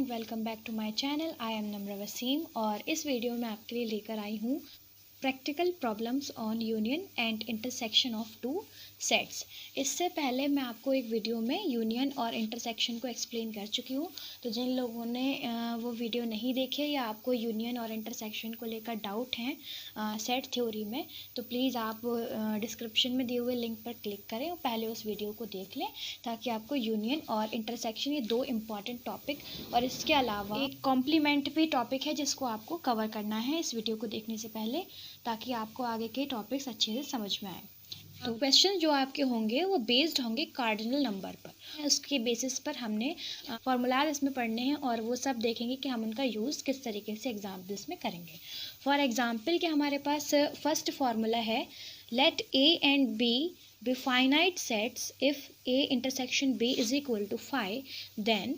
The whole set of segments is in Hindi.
And welcome back to my channel. I am Namra Wasim और इस वीडियो में आपके लिए लेकर आई हूँ practical problems on union and intersection of two sets. इससे पहले मैं आपको एक वीडियो में यूनियन और इंटरसेक्शन को एक्सप्लेन कर चुकी हूँ। तो जिन लोगों ने वो वीडियो नहीं देखे या आपको यूनियन और इंटरसेक्शन को लेकर डाउट हैं सेट थ्योरी में, तो प्लीज़ आप डिस्क्रिप्शन में दिए हुए लिंक पर क्लिक करें और पहले उस वीडियो को देख लें, ताकि आपको यूनियन और इंटरसेक्शन ये दो इम्पॉर्टेंट टॉपिक और इसके अलावा एक कॉम्प्लीमेंट्री टॉपिक है जिसको आपको कवर करना है इस वीडियो को देखने से पहले, ताकि आपको आगे के टॉपिक्स अच्छे से समझ में आए। तो क्वेश्चन जो आपके होंगे वो बेस्ड होंगे कार्डिनल नंबर पर। उसके बेसिस पर हमने फॉर्मूलाज इसमें पढ़ने हैं और वो सब देखेंगे कि हम उनका यूज़ किस तरीके से एग्जाम्पल्स में करेंगे। फॉर एग्जाम्पल कि हमारे पास फर्स्ट फार्मूला है, let A and B be finite sets if A intersection B is equal to phi, then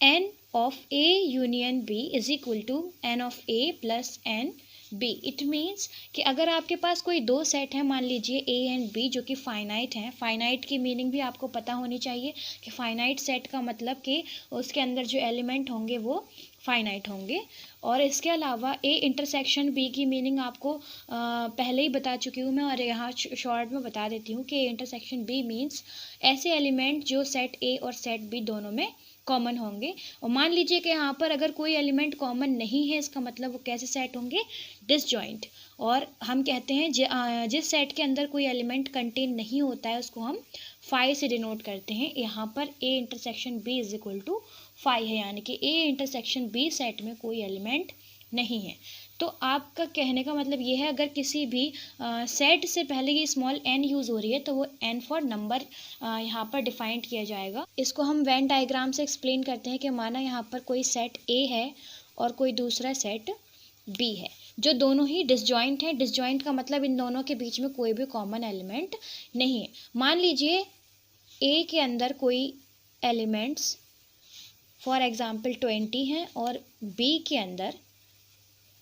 n of A union B is equal to n of A plus n B। It means कि अगर आपके पास कोई दो सेट है, मान लीजिए A एंड B, जो कि फाइनाइट हैं। फाइनाइट की मीनिंग भी आपको पता होनी चाहिए कि फाइनाइट सेट का मतलब कि उसके अंदर जो एलिमेंट होंगे वो फाइनाइट होंगे। और इसके अलावा ए इंटरसेक्शन बी की मीनिंग आपको पहले ही बता चुकी हूँ मैं, और यहाँ शॉर्ट में बता देती हूँ कि ए इंटरसेक्शन बी मीन्स ऐसे एलिमेंट जो सेट ए और सेट बी दोनों में कॉमन होंगे। और मान लीजिए कि यहाँ पर अगर कोई एलिमेंट कॉमन नहीं है, इसका मतलब वो कैसे सेट होंगे, डिसजॉइंट। और हम कहते हैं जिस सेट के अंदर कोई एलिमेंट कंटेन नहीं होता है उसको हम फाई से डिनोट करते हैं। यहाँ पर A intersection B is equal to phi है, यानी कि ए इंटरसेक्शन बी सेट में कोई एलिमेंट नहीं है। तो आपका कहने का मतलब ये है, अगर किसी भी सेट से पहले ये स्मॉल एन यूज़ हो रही है तो वो एन फॉर नंबर यहाँ पर डिफाइंड किया जाएगा। इसको हम वेन डायग्राम से एक्सप्लेन करते हैं कि माना यहाँ पर कोई सेट ए है और कोई दूसरा सेट बी है, जो दोनों ही डिसजॉइंट हैं। डिसजॉइंट का मतलब इन दोनों के बीच में कोई भी कॉमन एलिमेंट नहीं है। मान लीजिए ए के अंदर कोई एलिमेंट्स फॉर एग्ज़ाम्पल 20 हैं और बी के अंदर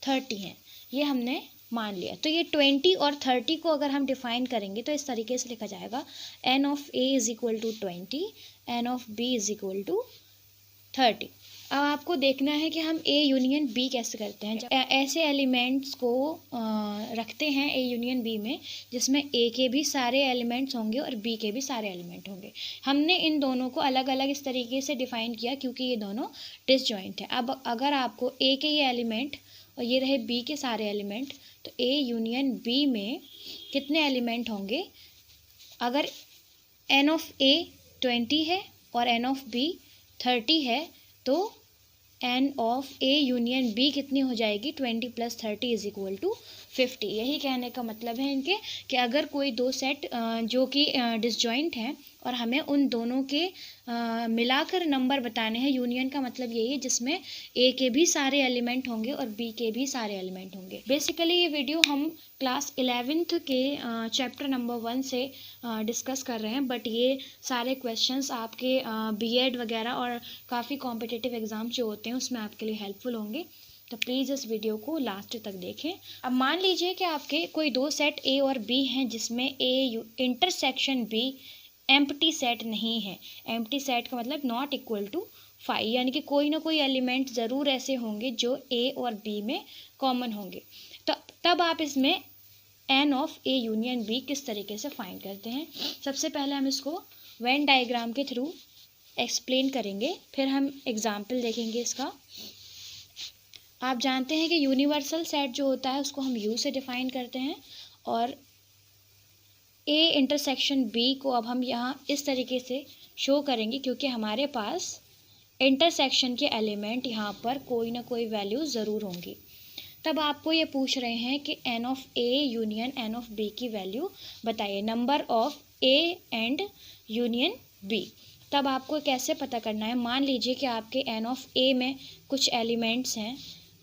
30 हैं, ये हमने मान लिया। तो ये 20 और 30 को अगर हम डिफाइन करेंगे तो इस तरीके से लिखा जाएगा, N of A is equal to 20, N of B is equal to 30। अब आपको देखना है कि हम ए यूनियन बी कैसे करते हैं। जब ऐसे एलिमेंट्स को रखते हैं ए यूनियन बी में जिसमें ए के भी सारे एलिमेंट्स होंगे और बी के भी सारे एलिमेंट होंगे। हमने इन दोनों को अलग अलग इस तरीके से डिफाइन किया क्योंकि ये दोनों डिसजॉइंट है। अब अगर आपको ए के ये एलिमेंट और ये रहे बी के सारे एलिमेंट, तो ए यूनियन बी में कितने एलिमेंट होंगे? अगर एन ऑफ ए 20 है और एन ऑफ बी 30 है, तो N of A union B कितनी हो जाएगी? 20 + 30 इज इक्वल टू 50। यही कहने का मतलब है इनके कि अगर कोई दो सेट जो कि डिसजॉइंट हैं और हमें उन दोनों के मिलाकर नंबर बताने हैं, यूनियन का मतलब यही है जिसमें ए के भी सारे एलिमेंट होंगे और बी के भी सारे एलिमेंट होंगे। बेसिकली ये वीडियो हम क्लास 11th के चैप्टर नंबर 1 से डिस्कस कर रहे हैं, बट ये सारे क्वेश्चंस आपके बीएड वगैरह और काफ़ी कॉम्पिटिटिव एग्ज़ाम जो होते हैं उसमें आपके लिए हेल्पफुल होंगे। तो प्लीज़ इस वीडियो को लास्ट तक देखें। अब मान लीजिए कि आपके कोई दो सेट ए और बी हैं जिसमें ए इंटरसेक्शन बी एम्प्टी सेट नहीं है। एम्प्टी सेट का मतलब नॉट इक्वल टू फाई, यानी कि कोई ना कोई एलिमेंट ज़रूर ऐसे होंगे जो ए और बी में कॉमन होंगे। तो तब आप इसमें N of A union B किस तरीके से फाइंड करते हैं? सबसे पहले हम इसको वेन डायग्राम के थ्रू एक्सप्लेन करेंगे, फिर हम एग्जाम्पल देखेंगे इसका। आप जानते हैं कि यूनिवर्सल सेट जो होता है उसको हम यू से डिफाइन करते हैं, और ए इंटरसेक्शन बी को अब हम यहाँ इस तरीके से शो करेंगे क्योंकि हमारे पास इंटरसेक्शन के एलिमेंट यहाँ पर कोई ना कोई वैल्यू ज़रूर होंगी। तब आपको ये पूछ रहे हैं कि N of A union N of B की वैल्यू बताइए, number of A and union B. तब आपको कैसे पता करना है? मान लीजिए कि आपके एन ऑफ ए में कुछ एलिमेंट्स हैं,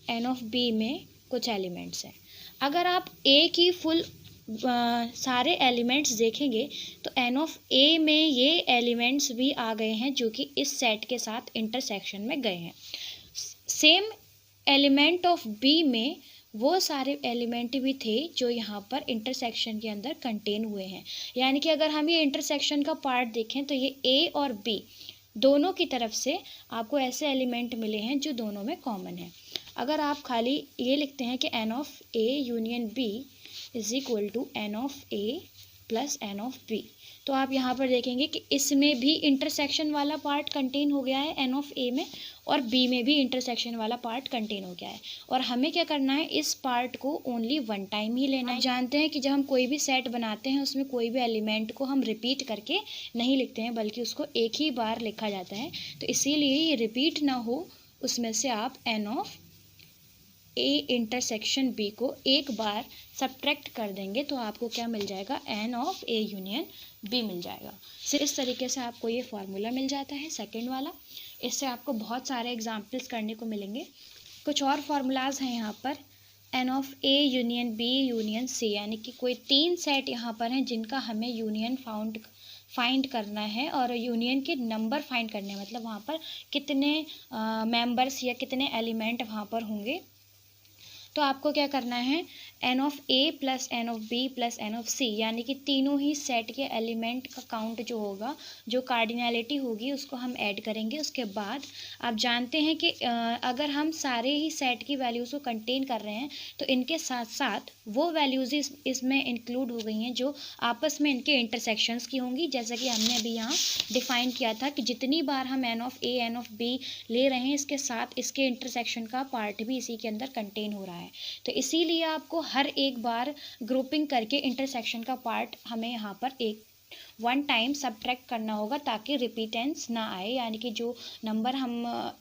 एन ऑफ बी में कुछ एलिमेंट्स हैं। अगर आप ए की फुल सारे एलिमेंट्स देखेंगे तो एन ऑफ ए में ये एलिमेंट्स भी आ गए हैं जो कि इस सेट के साथ इंटरसेक्शन में गए हैं। सेम एलिमेंट ऑफ बी में वो सारे एलिमेंट भी थे जो यहाँ पर इंटरसेक्शन के अंदर कंटेन हुए हैं। यानी कि अगर हम ये इंटरसेक्शन का पार्ट देखें तो ये ए और बी दोनों की तरफ से आपको ऐसे एलिमेंट मिले हैं जो दोनों में कॉमन है। अगर आप खाली ये लिखते हैं कि n of a union b is equal to n of a plus n of b, तो आप यहाँ पर देखेंगे कि इसमें भी इंटरसेक्शन वाला पार्ट कंटेन हो गया है n ऑफ a में, और b में भी इंटरसेक्शन वाला पार्ट कंटेन हो गया है। और हमें क्या करना है, इस पार्ट को ओनली वन टाइम ही लेना है। जानते हैं कि जब हम कोई भी सेट बनाते हैं उसमें कोई भी एलिमेंट को हम रिपीट करके नहीं लिखते हैं, बल्कि उसको एक ही बार लिखा जाता है। तो इसीलिए ये रिपीट ना हो, उसमें से आप n of a intersection b को एक बार सब्ट्रैक्ट कर देंगे तो आपको क्या मिल जाएगा, n of a union b मिल जाएगा। सिर्फ इस तरीके से आपको ये फार्मूला मिल जाता है सेकंड वाला। इससे आपको बहुत सारे एग्जाम्पल्स करने को मिलेंगे। कुछ और फार्मूलाज हैं यहाँ पर, n of a union b union c, यानी कि कोई 3 सेट यहाँ पर हैं जिनका हमें यूनियन फाइंड करना है, और यूनियन के नंबर फाइंड करने हैं, मतलब वहाँ पर कितने मेंबर्स या कितने एलिमेंट वहाँ पर होंगे। तो आपको क्या करना है, n of a plus n of b plus n of c, यानी कि तीनों ही सेट के एलिमेंट का काउंट जो होगा, जो कार्डिनैलिटी होगी, उसको हम ऐड करेंगे। उसके बाद आप जानते हैं कि अगर हम सारे ही सेट की वैल्यूज़ को कंटेन कर रहे हैं तो इनके साथ साथ वो वैल्यूज़ इसमें इंक्लूड हो गई हैं जो आपस में इनके इंटरसेक्शंस की होंगी। जैसा कि हमने अभी यहाँ डिफ़ाइन किया था कि जितनी बार हम n of a n of b ले रहे हैं, इसके साथ इसके इंटरसेक्शन का पार्ट भी इसी के अंदर कंटेन हो रहा है। तो इसीलिए आपको हर एक बार ग्रुपिंग करके इंटरसेक्शन का पार्ट हमें यहाँ पर एक वन टाइम सब्ट्रैक्ट करना होगा, ताकि रिपीटेंस ना आए, यानी कि जो नंबर हम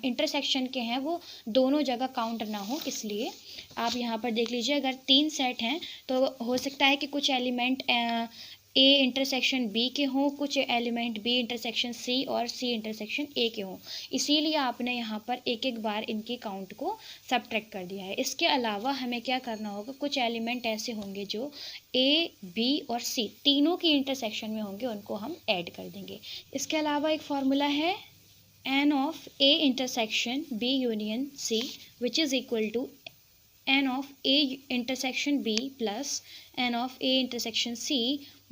इंटरसेक्शन के हैं वो दोनों जगह काउंट ना हो। इसलिए आप यहाँ पर देख लीजिए, अगर 3 सेट हैं तो हो सकता है कि कुछ एलिमेंट ए इंटरसेक्शन बी के हों, कुछ एलिमेंट बी इंटरसेक्शन सी और सी इंटरसेक्शन ए के हों। इसीलिए आपने यहाँ पर एक एक बार इनकी काउंट को सब्ट्रैक्ट कर दिया है। इसके अलावा हमें क्या करना होगा, कुछ एलिमेंट ऐसे होंगे जो ए बी और सी तीनों की इंटरसेक्शन में होंगे, उनको हम ऐड कर देंगे। इसके अलावा एक फार्मूला है n of a intersection b union c which is equal to n of a intersection b plus n of a intersection c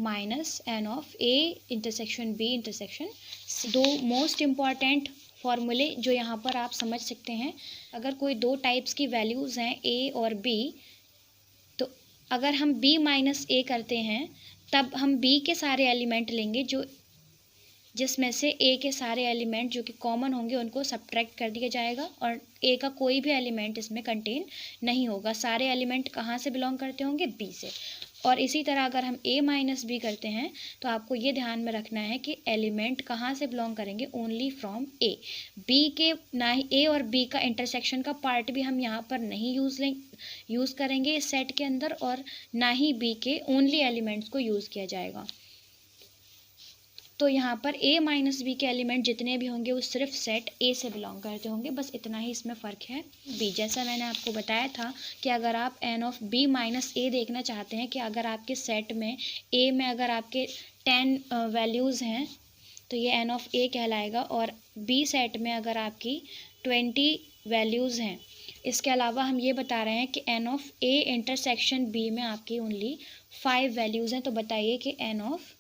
minus n of a intersection b intersection c। दो मोस्ट इम्पॉर्टेंट फॉर्मूले जो यहाँ पर आप समझ सकते हैं। अगर कोई दो टाइप्स की वैल्यूज़ हैं a और b, तो अगर हम b माइनस a करते हैं तब हम b के सारे एलिमेंट लेंगे, जिसमें से a के सारे एलिमेंट जो कि कॉमन होंगे उनको सब्ट्रैक्ट कर दिया जाएगा, और a का कोई भी एलिमेंट इसमें कंटेन नहीं होगा। सारे एलिमेंट कहाँ से बिलोंग करते होंगे, b से। और इसी तरह अगर हम a माइनस बी करते हैं तो आपको ये ध्यान में रखना है कि एलिमेंट कहाँ से बिलोंग करेंगे, ओनली फ्रॉम a। b के ना ही a और b का इंटरसेक्शन का पार्ट भी हम यहाँ पर नहीं यूज़ करेंगे इस सेट के अंदर, और ना ही b के ओनली एलिमेंट्स को यूज़ किया जाएगा। तो यहाँ पर a माइनस बी के एलिमेंट जितने भी होंगे वो सिर्फ सेट a से बिलोंग करते होंगे, बस इतना ही इसमें फ़र्क है। b, जैसा मैंने आपको बताया था कि अगर आप n of b minus a देखना चाहते हैं कि अगर आपके सेट में a में अगर आपके 10 वैल्यूज़ हैं तो ये n ऑफ a कहलाएगा, और b सेट में अगर आपकी 20 वैल्यूज़ हैं। इसके अलावा हम ये बता रहे हैं कि n of a intersection b में आपकी ओनली 5 वैल्यूज़ हैं। तो बताइए कि n of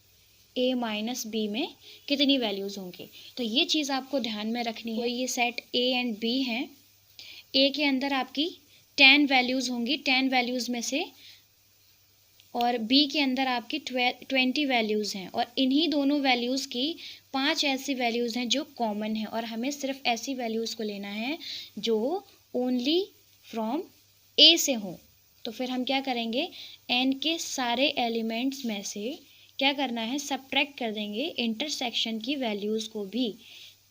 a minus B में कितनी वैल्यूज़ होंगी। तो ये चीज़ आपको ध्यान में रखनी है। ये सेट a एंड b हैं, a के अंदर आपकी 10 वैल्यूज़ होंगी, 10 वैल्यूज़ में से, और b के अंदर आपकी 20 वैल्यूज़ हैं, और इन्हीं दोनों वैल्यूज़ की 5 ऐसी वैल्यूज़ हैं जो कॉमन हैं, और हमें सिर्फ ऐसी वैल्यूज़ को लेना है जो ओनली फ्रॉम a से हों। तो फिर हम क्या करेंगे, n के सारे एलिमेंट्स में से क्या करना है, सब्ट्रैक्ट कर देंगे इंटरसेक्शन की वैल्यूज़ को भी,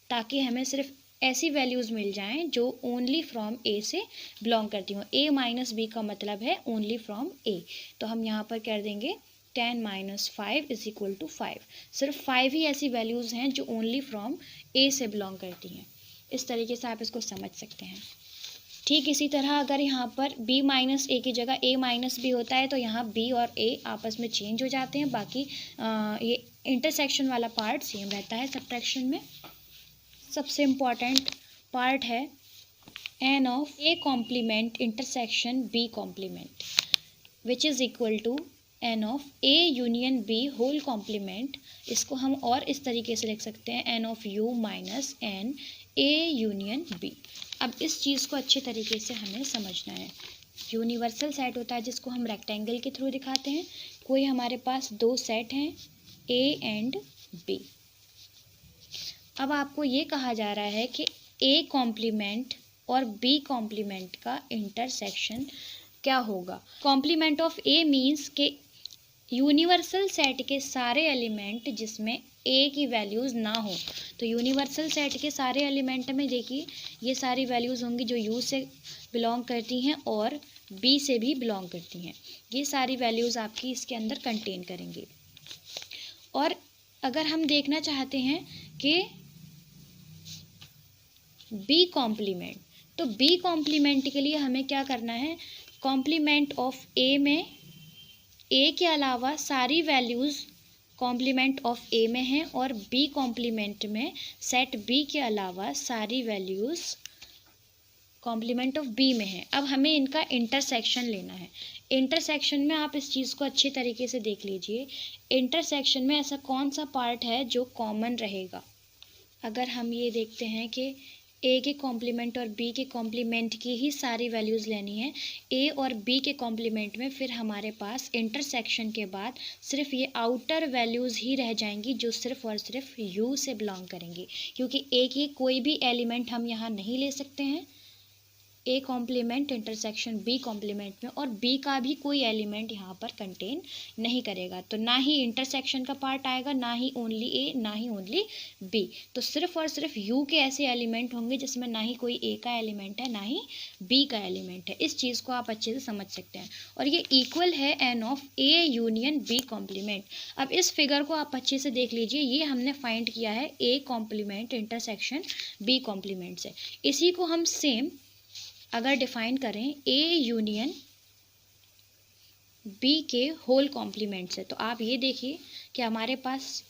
ताकि हमें सिर्फ ऐसी वैल्यूज़ मिल जाएं जो ओनली फ्रॉम a से बिलोंग करती हों। a माइनस बी का मतलब है ओनली फ्रॉम a। तो हम यहाँ पर कर देंगे 10 माइनस 5 इज इक्वल टू 5। सिर्फ 5 ही ऐसी वैल्यूज़ हैं जो ओनली फ्रॉम a से बिलोंग करती हैं। इस तरीके से आप इसको समझ सकते हैं। ठीक इसी तरह अगर यहाँ पर b माइनस a की जगह a माइनस b होता है तो यहाँ b और a आपस में चेंज हो जाते हैं, बाकी ये इंटरसेक्शन वाला पार्ट सेम रहता है सब्ट्रैक्शन में। सबसे इम्पॉर्टेंट पार्ट है n of a complement intersection b complement which is equal to N of A union B whole complement, इसको हम और इस तरीके से लिख सकते हैं N of U minus N A union B. अब इस चीज़ को अच्छे तरीके से हमें समझना है। यूनिवर्सल सेट होता है जिसको हम रेक्टेंगल के थ्रू दिखाते हैं। कोई हमारे पास दो सेट हैं ए एंड बी। अब आपको ये कहा जा रहा है कि ए कॉम्प्लीमेंट और बी कॉम्प्लीमेंट का इंटरसेक्शन क्या होगा। कॉम्प्लीमेंट ऑफ ए मीन्स के यूनिवर्सल सेट के सारे एलिमेंट जिसमें ए की वैल्यूज़ ना हो। तो यूनिवर्सल सेट के सारे एलिमेंट में देखिए ये सारी वैल्यूज़ होंगी जो यू से बिलोंग करती हैं और बी से भी बिलोंग करती हैं। ये सारी वैल्यूज़ आपकी इसके अंदर कंटेन करेंगी। और अगर हम देखना चाहते हैं कि बी कॉम्प्लीमेंट, तो बी कॉम्प्लीमेंट के लिए हमें क्या करना है, कॉम्प्लीमेंट ऑफ ए में ए के अलावा सारी वैल्यूज़ कॉम्प्लीमेंट ऑफ ए में हैं और बी कॉम्प्लीमेंट में सेट बी के अलावा सारी वैल्यूज़ कॉम्प्लीमेंट ऑफ बी में हैं। अब हमें इनका इंटरसेक्शन लेना है। इंटरसेक्शन में आप इस चीज़ को अच्छे तरीके से देख लीजिए। इंटरसेक्शन में ऐसा कौन सा पार्ट है जो कॉमन रहेगा। अगर हम ये देखते हैं कि ए के कॉम्प्लीमेंट और बी के कॉम्प्लीमेंट की ही सारी वैल्यूज़ लेनी है ए और बी के कॉम्प्लीमेंट में, फिर हमारे पास इंटरसेक्शन के बाद सिर्फ ये आउटर वैल्यूज़ ही रह जाएंगी जो सिर्फ और सिर्फ यू से बिलोंग करेंगी, क्योंकि ए की कोई भी एलिमेंट हम यहाँ नहीं ले सकते हैं A complement intersection B complement में, और बी का भी कोई एलिमेंट यहाँ पर कंटेन नहीं करेगा। तो ना ही इंटरसेक्शन का पार्ट आएगा, ना ही ओनली ए, ना ही ओनली बी। तो सिर्फ और सिर्फ यू के ऐसे एलिमेंट होंगे जिसमें ना ही कोई ए का एलिमेंट है ना ही बी का एलिमेंट है। इस चीज़ को आप अच्छे से समझ सकते हैं। और ये इक्वल है N of A union B complement. अब इस फिगर को आप अच्छे से देख लीजिए। ये हमने फाइंड किया है A complement intersection B complement से। इसी को हम सेम अगर डिफाइन करें ए यूनियन बी के होल कॉम्प्लीमेंट से, तो आप ये देखिए कि हमारे पास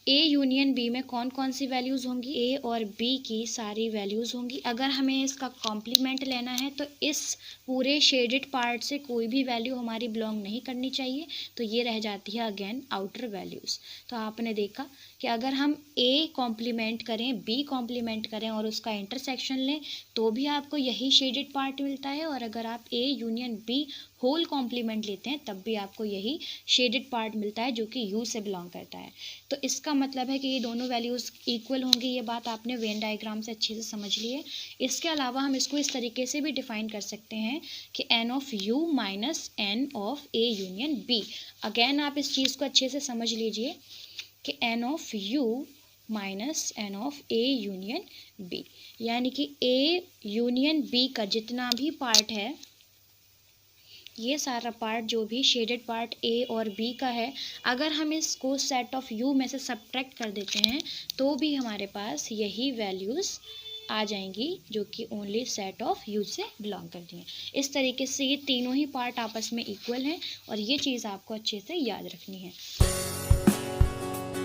ए यूनियन बी में कौन कौन सी वैल्यूज़ होंगी, ए और बी की सारी वैल्यूज़ होंगी। अगर हमें इसका कॉम्प्लीमेंट लेना है तो इस पूरे शेडेड पार्ट से कोई भी वैल्यू हमारी बिलोंग नहीं करनी चाहिए, तो ये रह जाती है अगेन आउटर वैल्यूज़। तो आपने देखा कि अगर हम ए कॉम्प्लीमेंट करें बी कॉम्प्लीमेंट करें और उसका इंटरसेक्शन लें तो भी आपको यही शेडेड पार्ट मिलता है, और अगर आप A union B whole complement लेते हैं तब भी आपको यही शेडेड पार्ट मिलता है जो कि यू से बिलोंग करता है। तो इसका मतलब है कि ये दोनों वैल्यूज़ इक्वल होंगी। ये बात आपने वेन डायग्राम से अच्छे से समझ ली है। इसके अलावा हम इसको इस तरीके से भी डिफाइन कर सकते हैं कि N of U minus N of A union B. Again आप इस चीज़ को अच्छे से समझ लीजिए कि N of U minus N of A union B, यानी कि ए यूनियन बी का जितना भी पार्ट है, ये सारा पार्ट जो भी शेडेड पार्ट ए और बी का है, अगर हम इसको सेट ऑफ यू में से सब्ट्रैक्ट कर देते हैं तो भी हमारे पास यही वैल्यूज़ आ जाएंगी जो कि ओनली सेट ऑफ यू से बिलोंग करती हैं। इस तरीके से ये तीनों ही पार्ट आपस में इक्वल हैं और ये चीज़ आपको अच्छे से याद रखनी है।